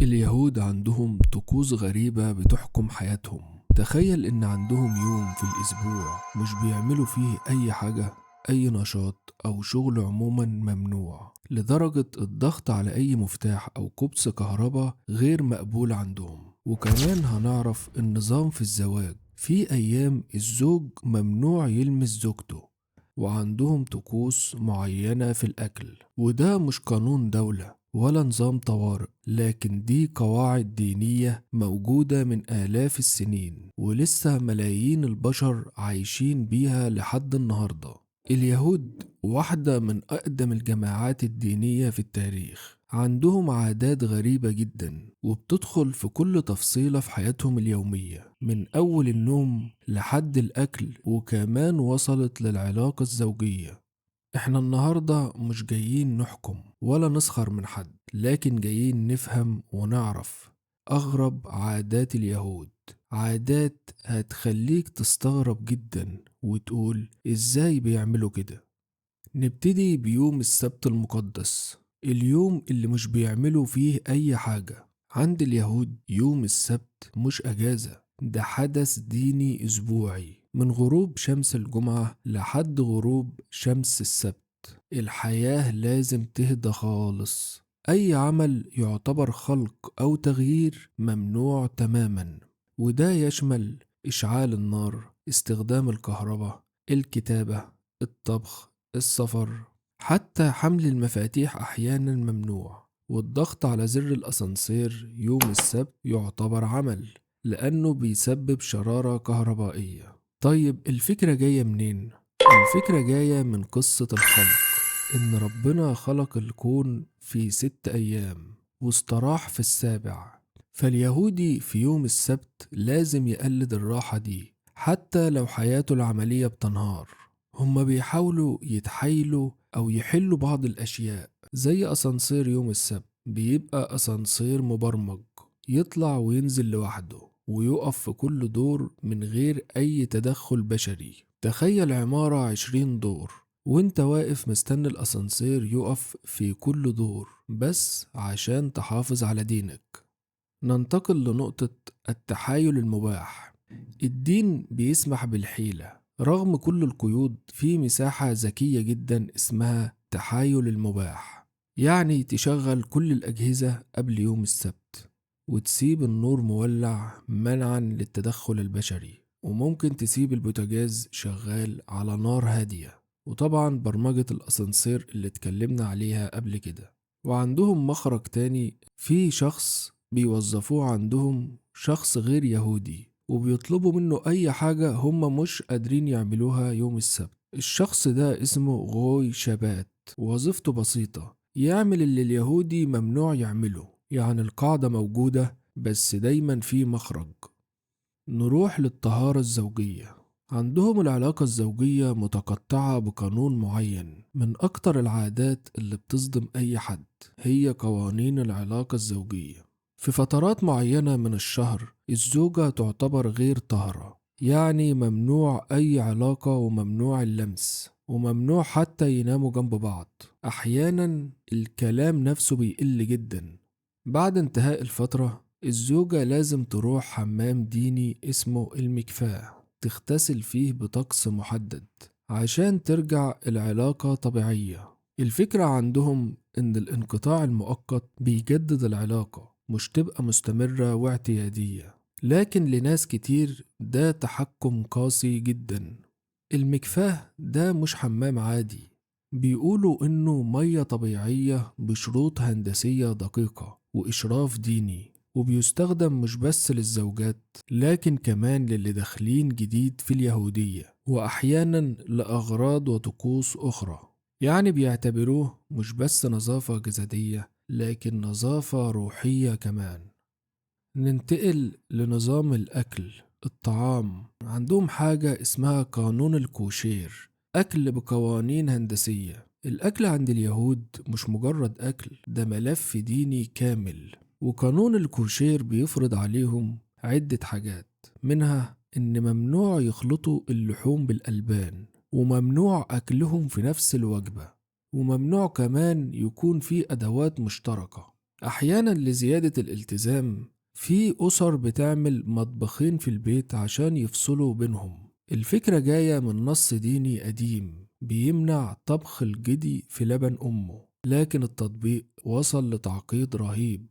اليهود عندهم طقوس غريبة بتحكم حياتهم. تخيل إن عندهم يوم في الأسبوع مش بيعملوا فيه أي حاجة. أي نشاط أو شغل عموما ممنوع، لدرجة الضغط على أي مفتاح أو كوبس كهرباء غير مقبول عندهم. وكمان هنعرف النظام في الزواج، في أيام الزوج ممنوع يلمس زوجته، وعندهم طقوس معينة في الأكل. وده مش قانون دولة ولا نظام طوارئ، لكن دي قواعد دينية موجودة من آلاف السنين، ولسه ملايين البشر عايشين بيها لحد النهاردة. اليهود واحدة من أقدم الجماعات الدينية في التاريخ. عندهم عادات غريبة جدا وبتدخل في كل تفصيلة في حياتهم اليومية، من أول النوم لحد الأكل، وكمان وصلت للعلاقة الزوجية. احنا النهاردة مش جايين نحكم ولا نسخر من حد، لكن جايين نفهم ونعرف أغرب عادات اليهود. عادات هتخليك تستغرب جدا وتقول ازاي بيعملوا كده. نبتدي بيوم السبت المقدس، اليوم اللي مش بيعملوا فيه أي حاجة. عند اليهود يوم السبت مش أجازة، ده حدث ديني أسبوعي، من غروب شمس الجمعة لحد غروب شمس السبت. الحياة لازم تهدى خالص. أي عمل يعتبر خلق أو تغيير ممنوع تماما، وده يشمل إشعال النار، استخدام الكهرباء، الكتابة، الطبخ، السفر، حتى حمل المفاتيح أحيانا ممنوع. والضغط على زر الأسانسير يوم السبت يعتبر عمل، لأنه بيسبب شرارة كهربائية. طيب الفكرة جاية منين؟ الفكرة جاية من قصة الخلق، إن ربنا خلق الكون في 6 أيام واستراح في السابع. فاليهودي في يوم السبت لازم يقلد الراحة دي، حتى لو حياته العملية بتنهار. هما بيحاولوا يتحايلوا أو يحلوا بعض الأشياء، زي أسانسير يوم السبت بيبقى أسانسير مبرمج، يطلع وينزل لوحده ويقف في كل دور من غير أي تدخل بشري. تخيل عمارة 20 دور وانت واقف مستني الأسانسير يقف في كل دور بس عشان تحافظ على دينك. ننتقل لنقطة التحايل المباح. الدين بيسمح بالحيلة رغم كل القيود، في مساحة ذكية جدا اسمها تحايل المباح. يعني تشغل كل الأجهزة قبل يوم السبت، وتسيب النور مولع منعا للتدخل البشري، وممكن تسيب البوتاجاز شغال على نار هادية، وطبعا برمجة الأسانسير اللي اتكلمنا عليها قبل كده. وعندهم مخرج تاني، في شخص بيوظفوه عندهم، شخص غير يهودي، وبيطلبوا منه أي حاجة هم مش قادرين يعملوها يوم السبت. الشخص ده اسمه غوي شبات، وظيفته بسيطة، يعمل اللي اليهودي ممنوع يعمله. يعني القاعدة موجودة بس دايما في مخرج. نروح للطهارة الزوجية. عندهم العلاقة الزوجية متقطعة بقانون معين. من أكتر العادات اللي بتصدم أي حد هي قوانين العلاقة الزوجية. في فترات معينة من الشهر الزوجة تعتبر غير طاهرة، يعني ممنوع أي علاقة وممنوع اللمس، وممنوع حتى يناموا جنب بعض. أحيانا الكلام نفسه بيقل جدا. بعد انتهاء الفترة الزوجة لازم تروح حمام ديني اسمه المكفاه، تغتسل فيه بطقس محدد عشان ترجع العلاقة طبيعية. الفكرة عندهم إن الانقطاع المؤقت بيجدد العلاقة، مش تبقى مستمرة واعتيادية. لكن لناس كتير ده تحكم قاسي جدا. المكفاه ده مش حمام عادي، بيقولوا إنه مية طبيعية بشروط هندسية دقيقة وإشراف ديني، وبيستخدم مش بس للزوجات لكن كمان للي داخلين جديد في اليهودية، وأحيانا لأغراض وطقوس أخرى. يعني بيعتبروه مش بس نظافة جسدية لكن نظافة روحية كمان. ننتقل لنظام الأكل. الطعام عندهم حاجة اسمها قانون الكوشير، أكل بقوانين هندسية. الأكل عند اليهود مش مجرد أكل، ده ملف ديني كامل. وقانون الكوشير بيفرض عليهم عدة حاجات، منها إن ممنوع يخلطوا اللحوم بالألبان، وممنوع أكلهم في نفس الوجبة، وممنوع كمان يكون في أدوات مشتركة. أحيانا لزيادة الالتزام في أسر بتعمل مطبخين في البيت عشان يفصلوا بينهم. الفكرة جاية من نص ديني قديم بيمنع طبخ الجدي في لبن أمه، لكن التطبيق وصل لتعقيد رهيب.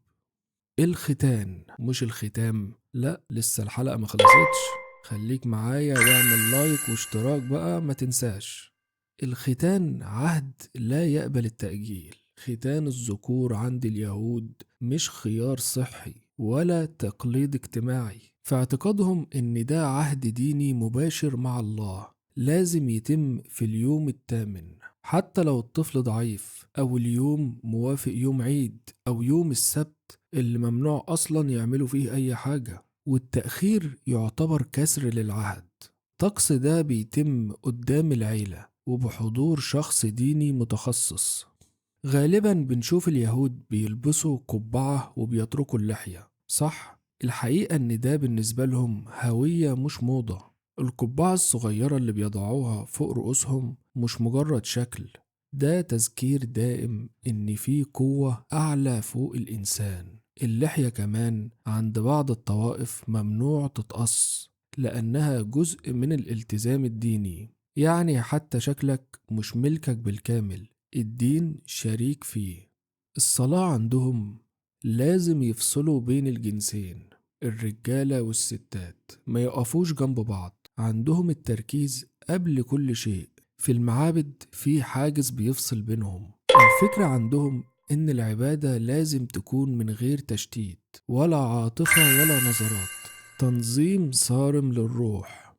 الختان مش الختام، لا لسه الحلقة ما خلصتش، خليك معايا واعمل لايك واشتراك بقى ما تنساش. الختان عهد لا يقبل التأجيل. ختان الذكور عند اليهود مش خيار صحي ولا تقليد اجتماعي، في اعتقادهم ان ده عهد ديني مباشر مع الله، لازم يتم في اليوم الثامن حتى لو الطفل ضعيف، او اليوم موافق يوم عيد، او يوم السبت اللي ممنوع اصلا يعملوا فيه اي حاجة، والتأخير يعتبر كسر للعهد. الطقس ده بيتم قدام العيلة وبحضور شخص ديني متخصص. غالبا بنشوف اليهود بيلبسوا قبعة وبيتركوا اللحية، صح؟ الحقيقة ان ده بالنسبة لهم هوية مش موضة. القبعة الصغيرة اللي بيضعوها فوق رؤوسهم مش مجرد شكل، ده تذكير دائم ان في قوة اعلى فوق الانسان. اللحية كمان عند بعض الطوائف ممنوع تتقص لأنها جزء من الالتزام الديني، يعني حتى شكلك مش ملكك بالكامل، الدين شريك فيه. الصلاة عندهم لازم يفصلوا بين الجنسين، الرجالة والستات ما يقفوش جنب بعض، عندهم التركيز قبل كل شيء. في المعابد في حاجز بيفصل بينهم. الفكرة عندهم إن العبادة لازم تكون من غير تشتيت ولا عاطفة ولا نظرات، تنظيم صارم للروح،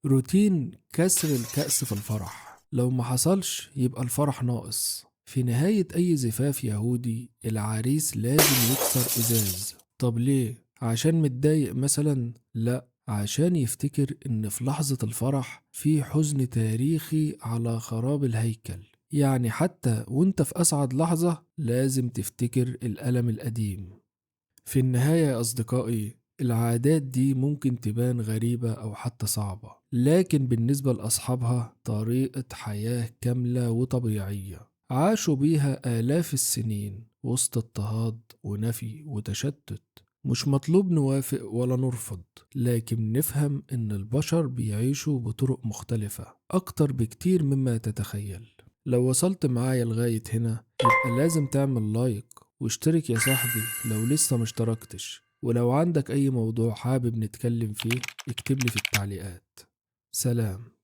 روتين كسر الكأس في الفرح، لو ما حصلش يبقى الفرح ناقص. في نهاية أي زفاف يهودي العريس لازم يكسر إزاز. طب ليه؟ عشان متضايق مثلا؟ لا، عشان يفتكر إن في لحظة الفرح في حزن تاريخي على خراب الهيكل. يعني حتى وانت في أسعد لحظة لازم تفتكر الألم القديم. في النهاية يا أصدقائي، العادات دي ممكن تبان غريبة أو حتى صعبة، لكن بالنسبة لأصحابها طريقة حياة كاملة وطبيعية عاشوا بيها آلاف السنين وسط اضطهاد ونفي وتشتت. مش مطلوب نوافق ولا نرفض، لكن نفهم إن البشر بيعيشوا بطرق مختلفة أكتر بكتير مما تتخيل. لو وصلت معايا لغاية هنا يبقى لازم تعمل لايك واشترك يا صاحبي لو لسه مشتركتش، ولو عندك أي موضوع حابب نتكلم فيه اكتبلي في التعليقات. سلام.